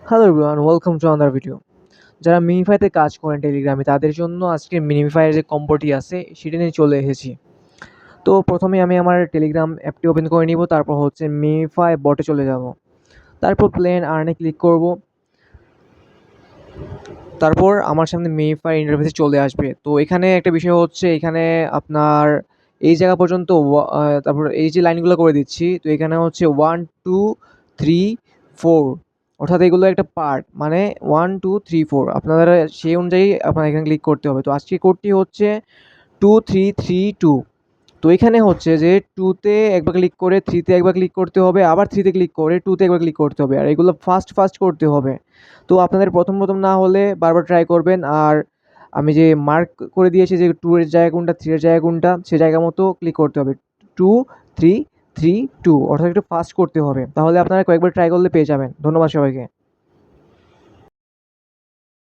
Hello everyone, welcome to another video. যারা মিনিফাইতে কাজ করেন টেলিগ্রামে তাদের জন্য আজকে মিনিফাইয়ের যে কম্বোটি আছে সেটা নিয়ে চলে এসেছি। তো প্রথমে আমি আমার টেলিগ্রাম অ্যাপটি ওপেন করে নিব, তারপর হচ্ছে মিনিফাই বটে চলে যাব। তারপর প্লেন আর্নে ক্লিক করব। তারপর আমার সামনে মিনিফাই ইন্টারফেসে চলে আসবে। তো এখানে একটা বিষয় হচ্ছে, এখানে আপনার এই জায়গা পর্যন্ত তারপর এই যে লাইনগুলো করে দিচ্ছি, তো এখানে হচ্ছে 1, 2, 3, 4, অর্থাৎ এগুলো একটা পার্ট, মানে 1, 2, 3, 4 আপনারা সেই অনুযায়ী আপনার এখানে ক্লিক করতে হবে। তো আজকের কোডটি হচ্ছে 2, 3, 3, 2। তো এখানে হচ্ছে যে 2 তে একবার ক্লিক করে 3 তে একবার ক্লিক করতে হবে, আবার 3 তে ক্লিক করে 2 তে একবার ক্লিক করতে হবে। আর এগুলো ফাস্ট করতে হবে। তো আপনাদের প্রথম না হলে বারবার ট্রাই করবেন। আর আমি যে মার্ক করে দিয়েছি যে 2 এর জায়গা কোনটা, 3 এর জায়গা কোনটা, সে জায়গা মতো ক্লিক করতে হবে। 2, 3, 3, 2 অর্থাৎ একটু ফাস্ট করতে হবে। তাহলে আপনারা কয়েকবার ট্রাই করলে পেয়ে যাবেন। ধন্যবাদ সবাইকে।